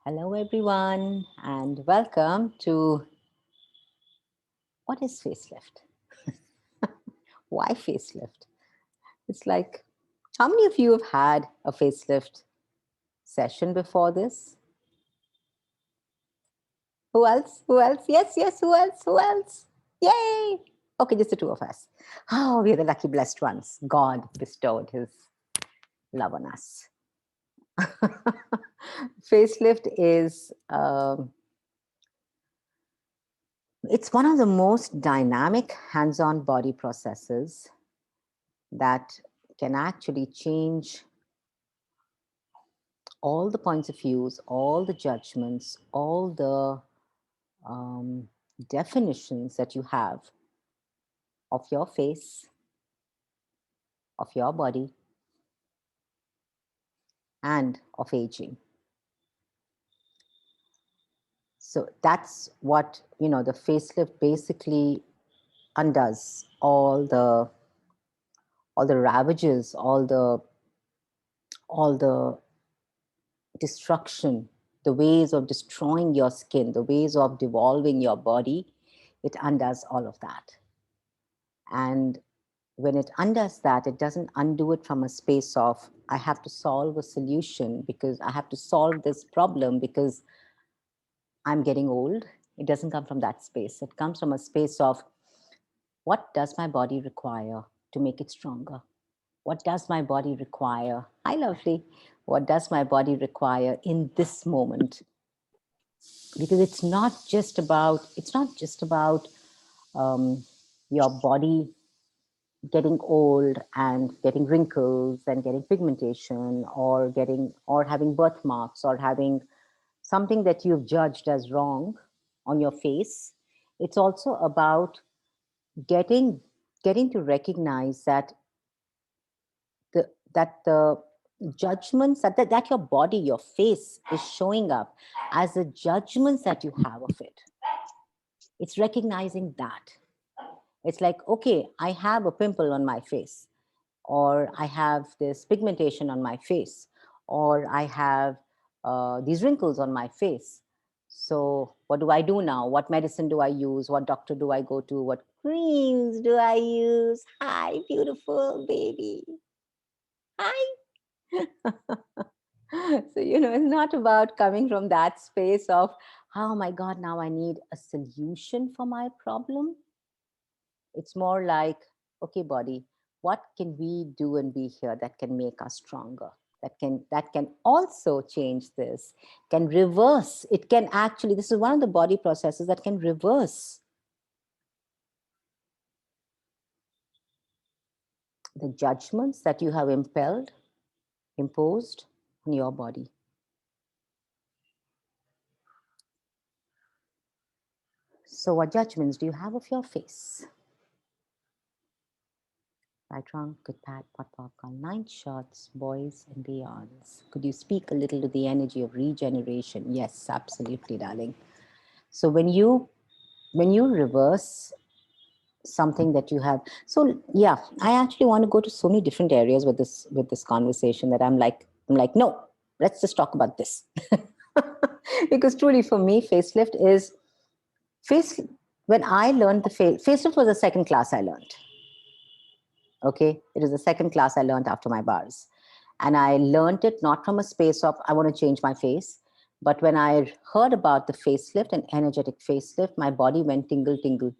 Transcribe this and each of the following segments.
Hello, everyone, and welcome to what is facelift? Why facelift? It's like, how many of you have had a facelift session before this? Who else? Who else? Yes, yes, who else? Who else? Yay! Okay, just the two of us. Oh, we are the lucky blessed ones. God bestowed his love on us. Facelift is it's one of the most dynamic hands-on body processes that can actually change all the points of views, all the judgments, all the definitions that you have of your face, of your body, and of aging. So that's what, the facelift basically undoes all the ravages, all the destruction, the ways of destroying your skin, the ways of devolving your body. It undoes all of that. And when it undoes that, it doesn't undo it from a space of, I have to solve a solution because I have to solve this problem because I'm getting old. It doesn't come from that space. It comes from a space of, what does my body require to make it stronger? What does my body require? Hi, lovely. What does my body require in this moment? Because it's not just about your body getting old and getting wrinkles and getting pigmentation or having birthmarks or having something that you've judged as wrong on your face. It's also about getting getting to recognize that the judgments that your body, your face is showing up as the judgments that you have of it. It's recognizing that. It's like, okay, I have a pimple on my face, or I have this pigmentation on my face, or I have these wrinkles on my face. So, what do I do now? What medicine do I use? What doctor do I go to? What creams do I use? Hi, beautiful baby. Hi. So, it's not about coming from that space of, oh my God, now I need a solution for my problem. It's more like, okay, body, what can we do and be here that can make us stronger? That can also change this, can reverse. It can actually, this is one of the body processes that can reverse the judgments that you have imposed on your body. So what judgments do you have of your face? Right, wrong, good, bad, pot, popcorn, 9 shots, boys and beyonds. Could you speak a little to the energy of regeneration? Yes, absolutely, darling. So when you reverse something that you have, so yeah, I actually want to go to so many different areas with this conversation that I'm like, no, let's just talk about this. Because truly for me, facelift is face. When I learned the facelift was the second class I learned. Okay, it is the second class I learned after my bars. And I learned it not from a space of, I want to change my face. But when I heard about the facelift and energetic facelift, my body went tingle, tingle.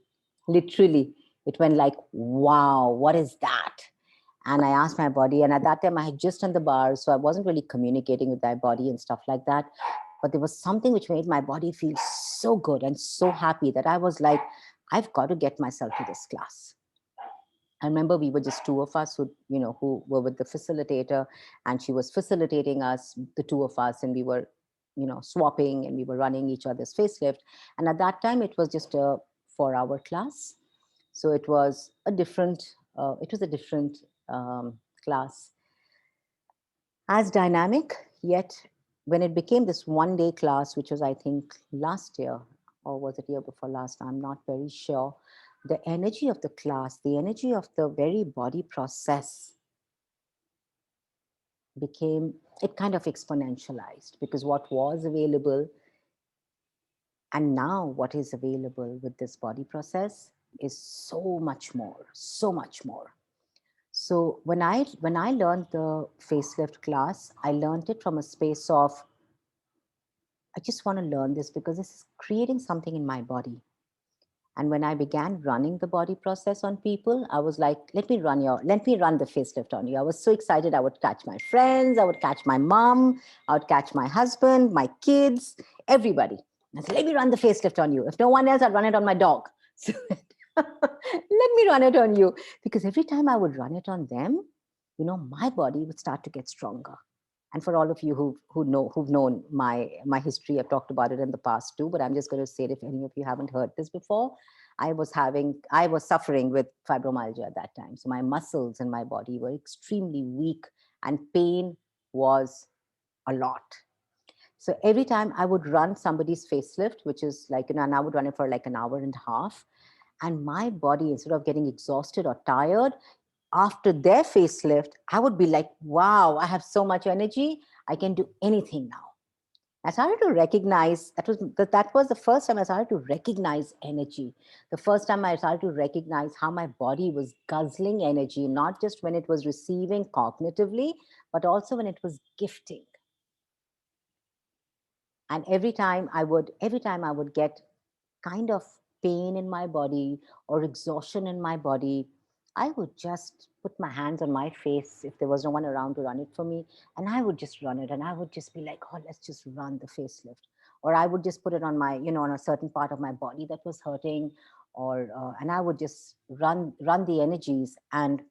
Literally, it went like, wow, what is that? And I asked my body, and at that time I had just done the bars, so I wasn't really communicating with my body and stuff like that. But there was something which made my body feel so good and so happy that I was like, I've got to get myself to this class. I remember we were just two of us who were with the facilitator, and she was facilitating us, the two of us, and we were, swapping, and we were running each other's facelift. And at that time, it was just a 4-hour class, so it was a different class, as dynamic. Yet, when it became this 1-day class, which was, I think, last year, or was it year before last? I'm not very sure. The energy of the class, the energy of the very body process it kind of exponentialized, because what was available and now what is available with this body process is so much more, so much more. So when I learned the facelift class, I learned it from a space of, I just want to learn this because this is creating something in my body. And when I began running the body process on people, I was like, let me run the facelift on you. I was so excited. I would catch my friends, I would catch my mom, I would catch my husband, my kids, everybody. I said, let me run the facelift on you. If no one else, I'd run it on my dog. So let me run it on you. Because every time I would run it on them, my body would start to get stronger. And for all of you who've known my history, I've talked about it in the past too, but I'm just going to say it if any of you haven't heard this before. I was suffering with fibromyalgia at that time. So my muscles in my body were extremely weak and pain was a lot. So every time I would run somebody's facelift, which is like, and I would run it for like an hour and a half, and my body, instead of getting exhausted or tired, after their facelift, I would be like, wow, I have so much energy. I can do anything now. I started to recognize that was the first time I started to recognize energy. The first time I started to recognize how my body was guzzling energy, not just when it was receiving cognitively, but also when it was gifting. And every time I would get kind of pain in my body or exhaustion in my body, I would just put my hands on my face if there was no one around to run it for me. And I would just run it. And I would just be like, oh, let's just run the facelift. Or I would just put it on on a certain part of my body that was hurting. And I would just run the energies. And,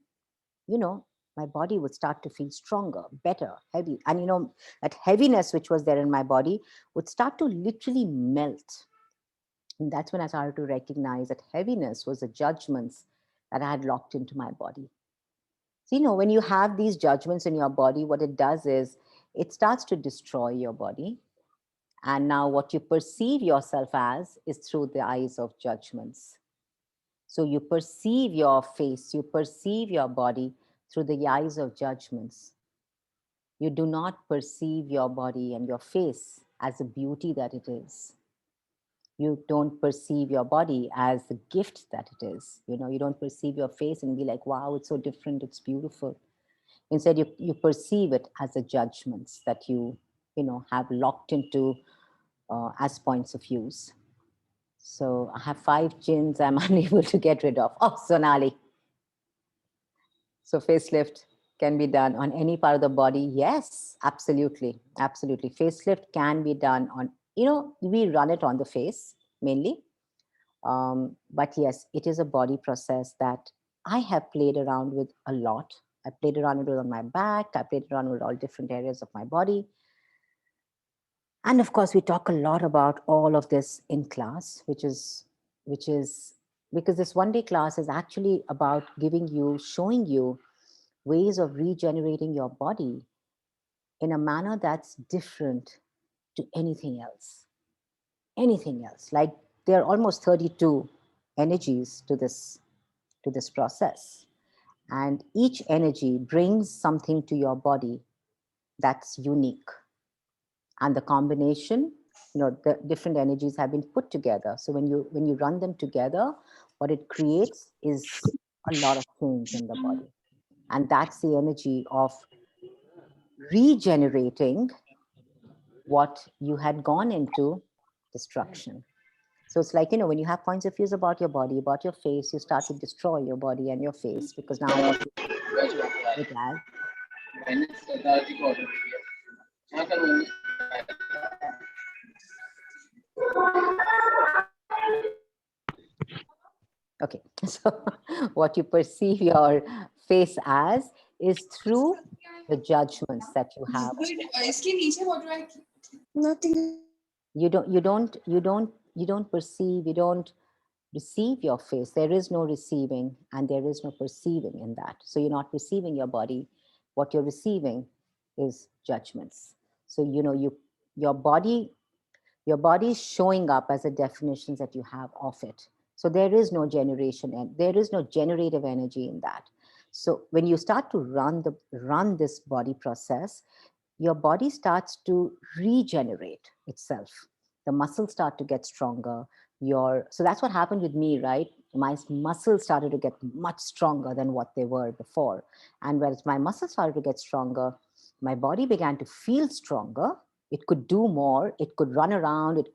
my body would start to feel stronger, better, heavy. And, that heaviness which was there in my body would start to literally melt. And that's when I started to recognize that heaviness was the judgments that I had locked into my body. So, when you have these judgments in your body, what it does is it starts to destroy your body. And now what you perceive yourself as is through the eyes of judgments. So you perceive your face, you perceive your body through the eyes of judgments. You do not perceive your body and your face as the beauty that it is. You don't perceive your body as the gift that it is. You don't perceive your face and be like, wow, it's so different, it's beautiful. Instead, you perceive it as the judgments that have locked into as points of views. So I have 5 chins I'm unable to get rid of. Oh, Sonali. So facelift can be done on any part of the body. Yes, absolutely. Absolutely. Facelift can be done on, we run it on the face mainly. But yes, it is a body process that I have played around with a lot. I played around with it on my back. I played around with all different areas of my body. And of course, we talk a lot about all of this in class, which is because this one day class is actually about showing you ways of regenerating your body in a manner that's different to anything else. Anything else. Like there are almost 32 energies to this process. And each energy brings something to your body that's unique. And the combination, the different energies have been put together. So when you run them together, what it creates is a lot of change in the body. And that's the energy of regenerating what you had gone into destruction. So it's like, when you have points of views about your body, about your face, you start to destroy your body and your face, because now what you perceive it as. Okay, so what you perceive your face as is through the judgments that you have. Nothing. You don't perceive, you don't receive your face. There is no receiving and there is no perceiving in that. So you're not receiving your body. What you're receiving is judgments. So your body your body is showing up as the definitions that you have of it. So there is no generation and there is no generative energy in that. So when you start to run this body process, your body starts to regenerate itself. The muscles start to get stronger. So that's what happened with me, right? My muscles started to get much stronger than what they were before. And whereas my muscles started to get stronger, my body began to feel stronger. It could do more. It could run around.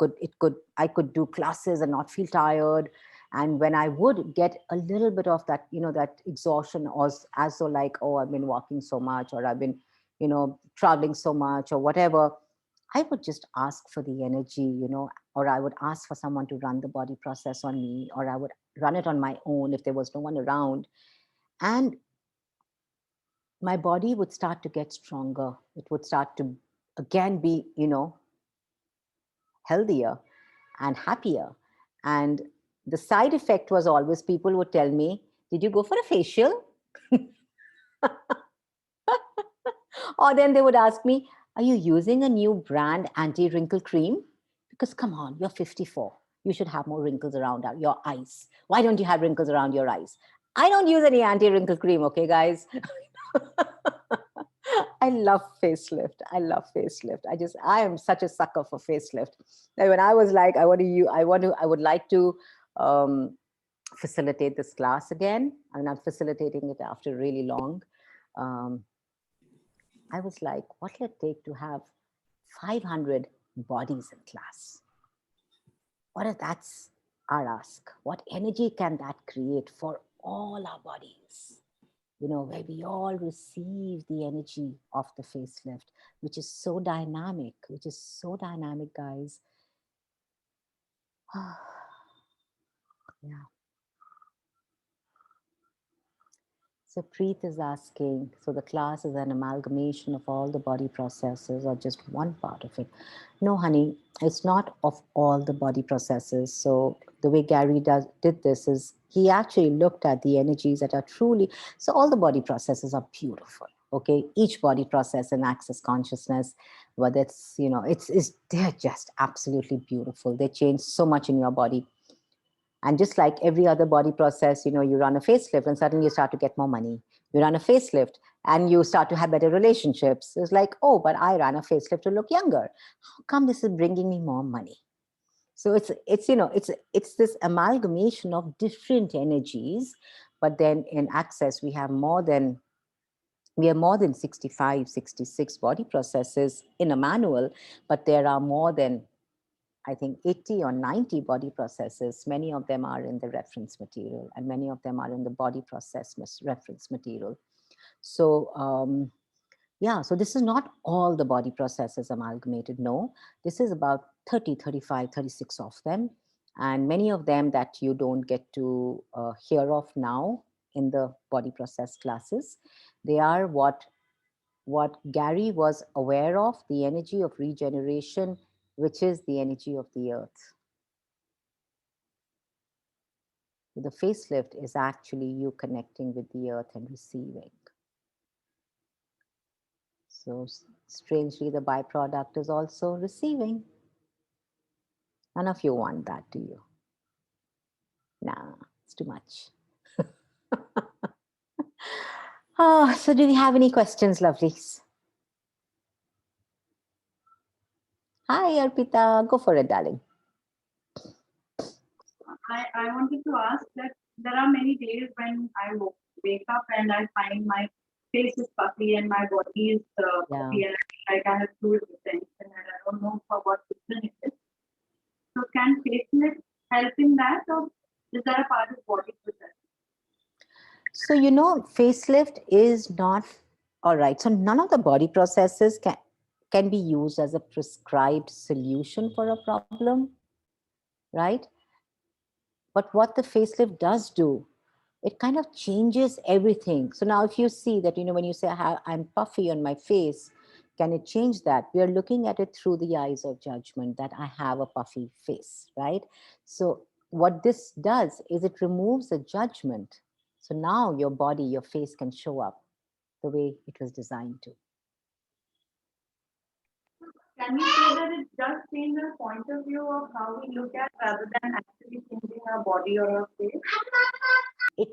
I could do classes and not feel tired. And when I would get a little bit of that, that exhaustion, or as though like, oh, I've been walking so much, or I've been, traveling so much, or whatever, I would just ask for the energy, or I would ask for someone to run the body process on me, or I would run it on my own if there was no one around. And my body would start to get stronger. It would start to again be, healthier and happier. And the side effect was always people would tell me, did you go for a facial? Or then they would ask me, are you using a new brand anti wrinkle cream? Because come on, you're 54. You should have more wrinkles around your eyes. Why don't you have wrinkles around your eyes? I don't use any anti wrinkle cream, okay, guys? I love facelift. I love facelift. I am such a sucker for facelift. Now, when I was like, I would like to um, facilitate this class again. I mean, I'm facilitating it after really long. Um, I was like, what will it take to have 500 bodies in class? What if that's our ask? What energy can that create for all our bodies? Where we all receive the energy of the facelift, which is so dynamic, guys. Yeah. So Preet is asking, so the class is an amalgamation of all the body processes or just one part of it? No, honey, it's not of all the body processes. So the way Gary did this is he actually looked at the energies that are truly, so all the body processes are beautiful. Okay, each body process in Access Consciousness, whether they're just absolutely beautiful. They change so much in your body. And just like every other body process, you run a facelift and suddenly you start to get more money. You run a facelift and you start to have better relationships. It's like, oh, but I ran a facelift to look younger. How come this is bringing me more money? So it's this amalgamation of different energies. But then in Access, we have more than 65, 66 body processes in a manual, but there are more than, I think, 80 or 90 body processes. Many of them are in the reference material, and many of them are in the body process reference material. So, so this is not all the body processes amalgamated. No, this is about 30, 35, 36 of them. And many of them that you don't get to hear of now in the body process classes. They are what Gary was aware of, the energy of regeneration, which is the energy of the earth. The facelift is actually you connecting with the earth and receiving. So strangely, the byproduct is also receiving. None of you want that, do you? Nah, it's too much. Oh, so do we have any questions, lovelies? Hi, Arpita. Go for it, darling. I wanted to ask that there are many days when I wake up and I find my face is puffy and my body is Yeah. puffy and like I have fluid retention and I don't know for what reason it is. So can facelift help in that, or is that a part of body process? So, facelift is not all right. So none of the body processes can be used as a prescribed solution for a problem, right? But what the facelift does do, it kind of changes everything. So now if you see that, when you say I'm puffy on my face, can it change that? We are looking at it through the eyes of judgment, that I have a puffy face, right? So what this does is it removes the judgment. So now your body, your face can show up the way it was designed to. Can we say that it does change our point of view of how we look at rather than actually changing our body or our face?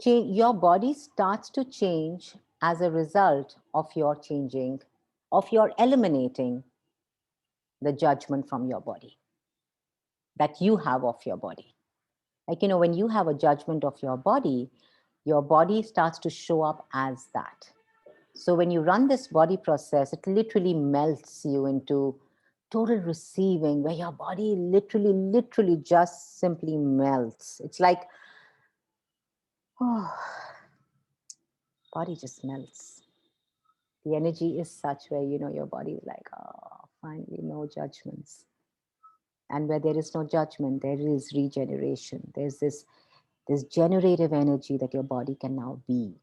Your body starts to change as a result of your changing, of your eliminating the judgment from your body that you have of your body. Like, when you have a judgment of your body starts to show up as that. So when you run this body process, it literally melts you into total receiving, where your body literally just simply melts. It's like, oh, body just melts. The energy is such where, your body is like, oh, finally, no judgments. And where there is no judgment, there is regeneration. There's this generative energy that your body can now be.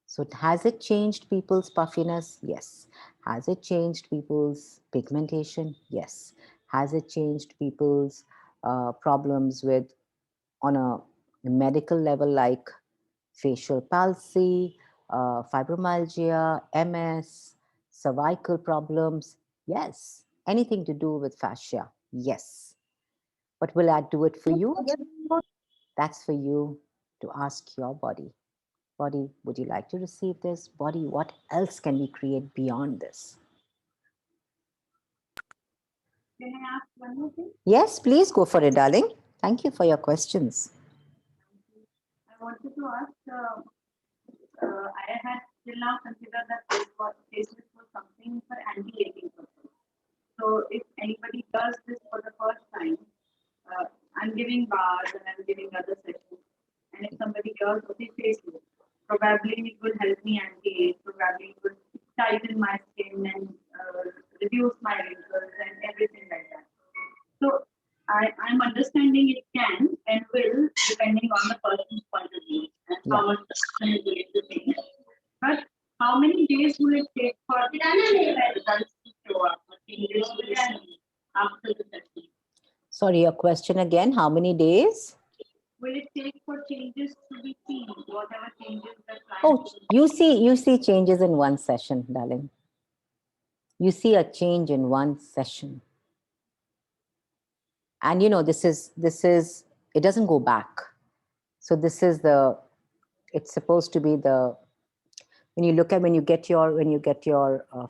So has it changed people's puffiness? Yes. Has it changed people's pigmentation? Yes. Has it changed people's problems with, on a medical level, like facial palsy, fibromyalgia, MS, cervical problems? Yes. Anything to do with fascia? Yes. But will I do it for you? That's for you to ask your body. Body, would you like to receive this? Body, what else can we create beyond this? Can I ask one more thing? Yes, please go for it, darling. Thank you for your questions. I wanted to ask, I had till now considered that facelift was something for anti-aging purpose. So if anybody does this for the first time, I'm giving bars and I'm giving other sessions. And if somebody does okay facelift, probably it will help me anti-age, probably it will tighten my skin and reduce my wrinkles and everything like that. So I'm understanding it can and will, depending on the person's point of view and how much the person is willing to change. But how many days will it take for the results to show up, or changes to be seen after the session? Sorry, your question again. How many days? Will it take for changes to be seen, whatever changes the client? Oh, you see changes in one session, darling. You see a change in one session. And this is it doesn't go back. So it's supposed to be when you get your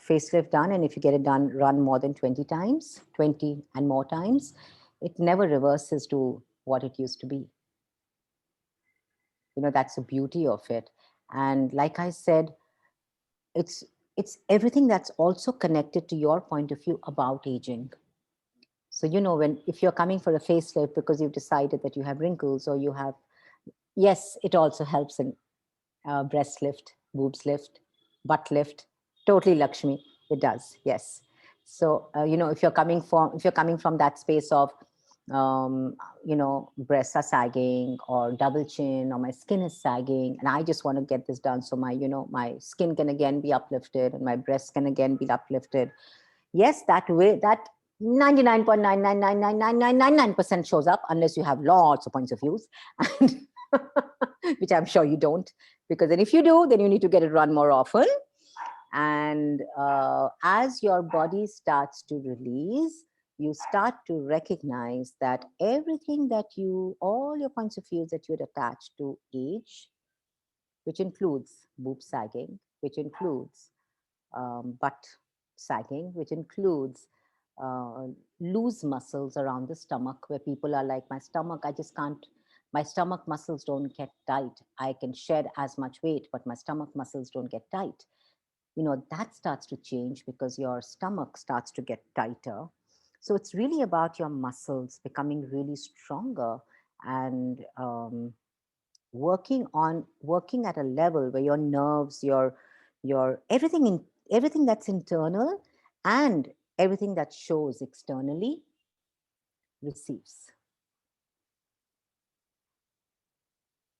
facelift done, and if you get it done, run more than 20 times, 20 and more times, it never reverses to what it used to be. That's the beauty of it. And like I said, it's everything that's also connected to your point of view about aging. So if you're coming for a facelift because you've decided that you have wrinkles, or you have, yes, it also helps in breast lift, boobs lift, butt lift. Totally, Lakshmi, it does. Yes. So if you're coming from that space of breasts are sagging, or double chin, or my skin is sagging, and I just want to get this done so my skin can again be uplifted and my breasts can again be uplifted. Yes, that way, that 99.9999999% shows up, unless you have lots of points of views, and which I'm sure you don't, because then if you do, then you need to get it run more often. And as your body starts to release, you start to recognize that everything all your points of views that you had attached to age, which includes boob sagging, which includes butt sagging, which includes uh, loose muscles around the stomach, where people are like, my stomach, I just can't, my stomach muscles don't get tight. I can shed as much weight, but my stomach muscles don't get tight. That starts to change because your stomach starts to get tighter. So it's really about your muscles becoming really stronger, and working at a level where your nerves, your everything that's internal and everything that shows externally receives.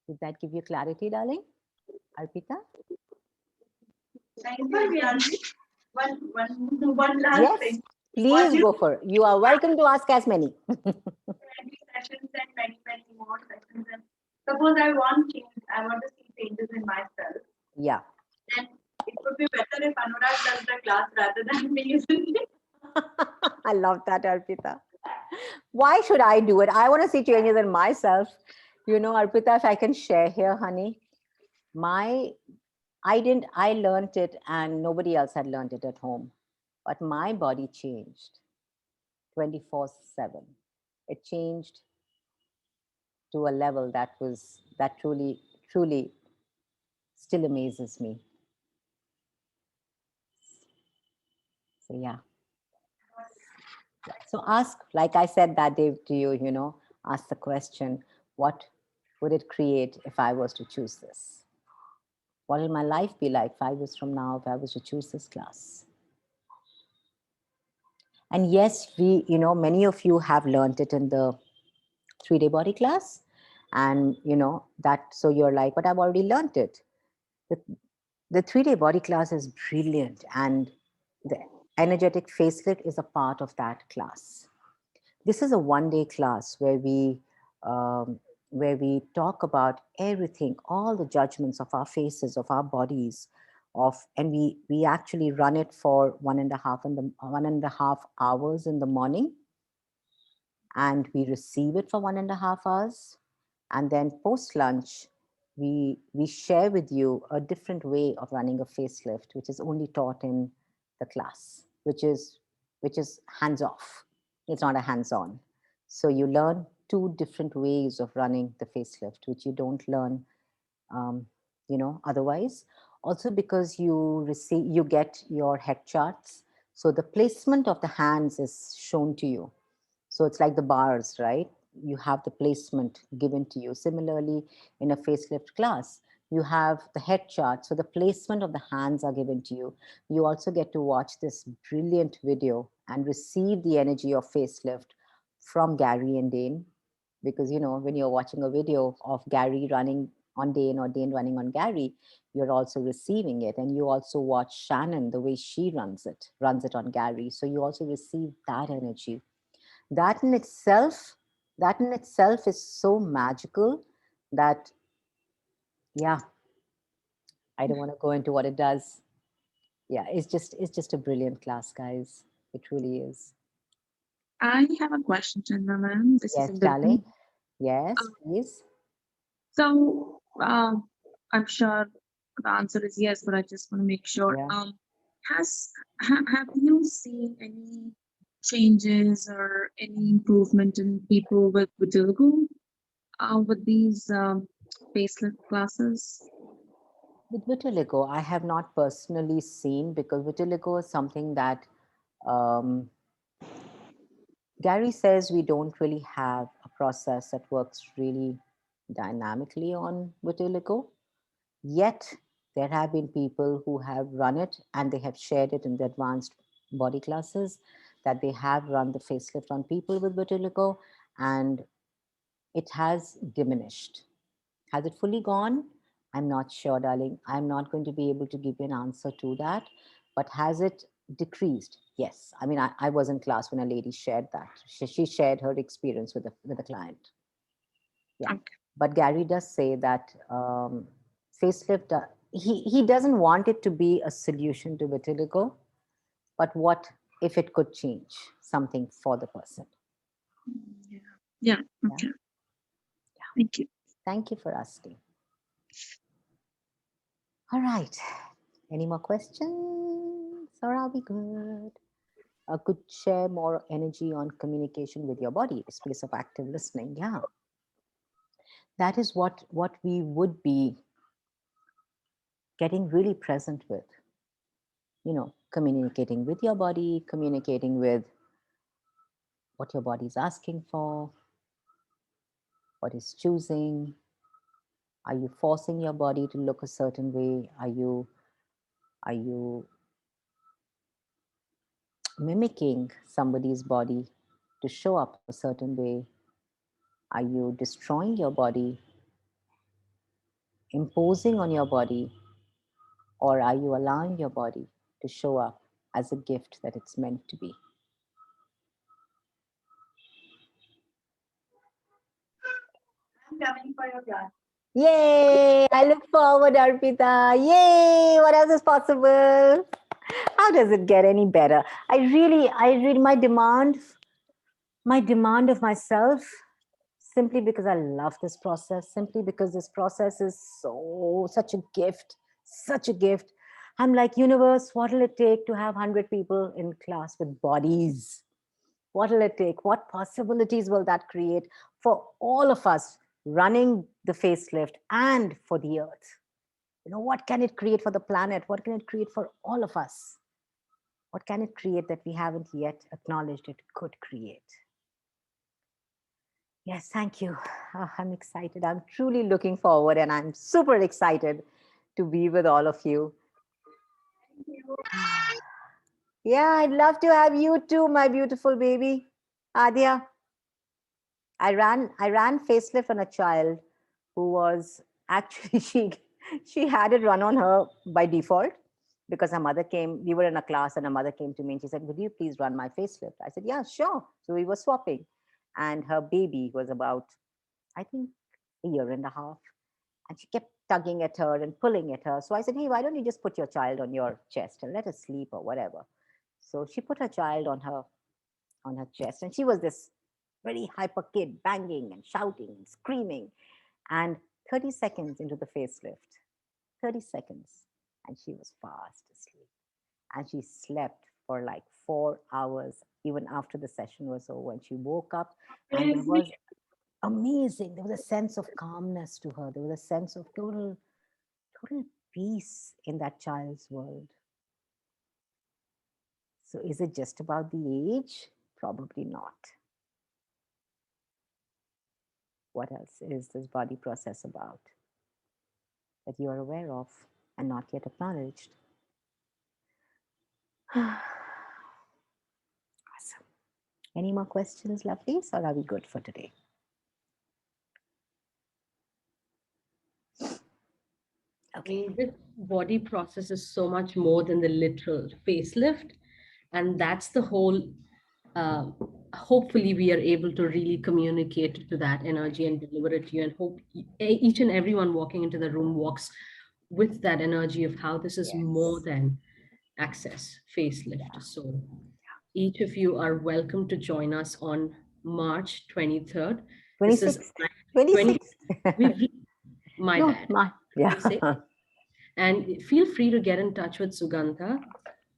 Did that give you clarity, darling? Arpita? Thank you. One last Yes, thing. please go for it. You are welcome to ask as many. Many sessions and many more sessions. And suppose I want change, I want to see changes in myself. Yeah. Then it would be better if Anurag does the class rather than me, isn't it? I love that, Arpita. Why should I do it? I want to see changes in myself. Arpita, if I can share here, honey, my I learned it and nobody else had learned it at home. But my body changed 24/7. It changed to a level that truly still amazes me. So yeah. So ask, like I said that day to you, ask the question, what would it create if I was to choose this? What will my life be like 5 years from now if I was to choose this class? And yes, many of you have learned it in the 3-day body class. And so you're like, but I've already learned it. The, the 3-day body class is brilliant, and the energetic facelift is a part of that class. This is a 1-day class um, where we talk about everything, all the judgments of our faces, of our bodies, and we actually run it for 1.5 hours in the morning, and we receive it for 1.5 hours, and then post lunch we share with you a different way of running a facelift, which is only taught in the class, which is hands off. It's not a hands on. So you learn 2 different ways of running the facelift, which you don't learn um, otherwise. Also, because you get your head charts, so the placement of the hands is shown to you. So it's like the bars, right? You have the placement given to you. Similarly, in a facelift class, you have the head chart. So the placement of the hands are given to you. You also get to watch this brilliant video and receive the energy of facelift from Gary and Dane. Because, when you're watching a video of Gary running on Dane or Dane running on Gary, you're also receiving it. And you also watch Shannon, the way she runs it on Gary. So you also receive that energy. that in itself that in itself is so magical that, yeah, I don't want to go into what it does. Yeah, it's just a brilliant class, guys. It really is. I have a question, Chandra ma'am. This is Yes, Indranee. darling. Yes, Um, please. so I'm sure the answer is yes, but I just want to make sure. Yeah. Have you seen any changes or any improvement in people with vitiligo with these facelift classes? With vitiligo, I have not personally seen, because vitiligo is something that um, Gary says we don't really have a process that works really dynamically on vitiligo. Yet, there have been people who have run it and they have shared it in the advanced body classes, that they have run the facelift on people with vitiligo, and it has diminished. Has it fully gone? I'm not sure, darling. I'm not going to be able to give you an answer to that. But has it decreased? Yes. I mean, I was in class when a lady shared that. She shared her experience with a client. Yeah. Okay. But Gary does say that facelift, he doesn't want it to be a solution to vitiligo, but what if it could change something for the person? Yeah. Yeah. Yeah. Okay. Thank you. Thank you for asking. All right. Any more questions? Or are we good? Could share more energy on communication with your body, the space of active listening. Yeah. That is what we would be getting really present with. Communicating with your body, communicating with what your body is asking for, what is choosing. Are you forcing your body to look a certain way? Are you mimicking somebody's body to show up a certain way? Are you destroying your body, imposing on your body, or are you allowing your body to show up as a gift that it's meant to be? I'm coming for your class. Yay! I look forward, Arpita. Yay! What else is possible? How does it get any better? My demand of myself simply because I love this process, simply because this process is such a gift, such a gift. I'm like, universe, what will it take to have 100 people in class with bodies? What will it take? What possibilities will that create for all of us running the facelift and for the earth? What can it create for the planet? What can it create for all of us? What can it create that we haven't yet acknowledged it could create? Yes, thank you. I'm excited. I'm truly looking forward, and I'm super excited to be with all of you. Yeah, I'd love to have you too, my beautiful baby. Adia, I ran facelift on a child who was actually she had it run on her by default because her mother came. We were in a class and her mother came to me and she said, "Would you please run my facelift?" I said, "Yeah, sure." So we were swapping, and her baby was about, I think, a year and a half, and she kept tugging at her and pulling at her. So I said, "Hey, why don't you just put your child on your chest and let her sleep or whatever?" So she put her child on her chest, and she was this very hyper kid, banging and shouting and screaming. And 30 seconds into the facelift, 30 seconds, and she was fast asleep. And she slept for like 4 hours, even after the session was over. And she woke up, and there was amazing. There was a sense of calmness to her. There was a sense of total peace in that child's world. So, is it just about the age? Probably not. What else is this body process about that you are aware of and not yet acknowledged? Awesome. Any more questions, lovelies, or are we good for today? I mean, this body process is so much more than the literal facelift. And that's the whole, uh, hopefully, we are able to really communicate to that energy and deliver it to you. And hope each and everyone walking into the room walks with that energy of how this is more Yes. than access facelift. Yeah. So, each of you are welcome to join us on March 23rd. This is 26th. 20. 26th. My No, bad. my, yeah. 26. And feel free to get in touch with Sugantha,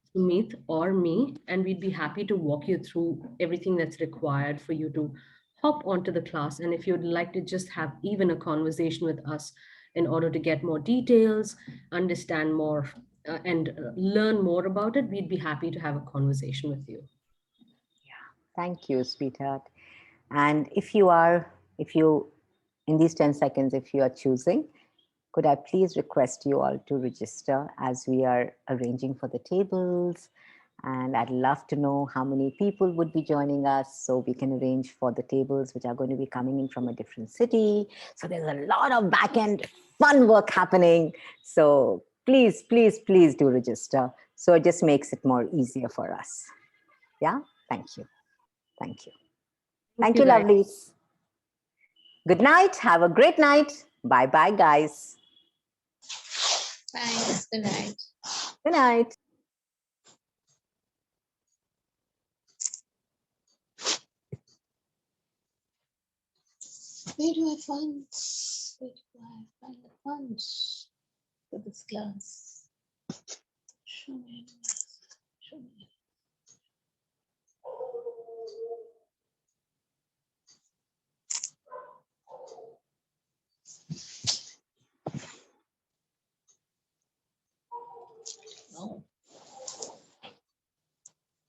Sumit, or me, and we'd be happy to walk you through everything that's required for you to hop onto the class. And if you'd like to just have even a conversation with us in order to get more details, understand more, and learn more about it, we'd be happy to have a conversation with you. Thank you, sweetheart. And if you, in these 10 seconds, if you are choosing, could I please request you all to register as we are arranging for the tables? And I'd love to know how many people would be joining us so we can arrange for the tables which are going to be coming in from a different city. So there's a lot of back end fun work happening. So please, please, please do register. So it just makes it more easier for us. Yeah. Thank you. Thank you. Thank Thank you, you, guys. lovelies. Good night. Have a great night. Bye bye, guys. Thanks. Good night. Good night. Where do I find the funds for this class? Show me.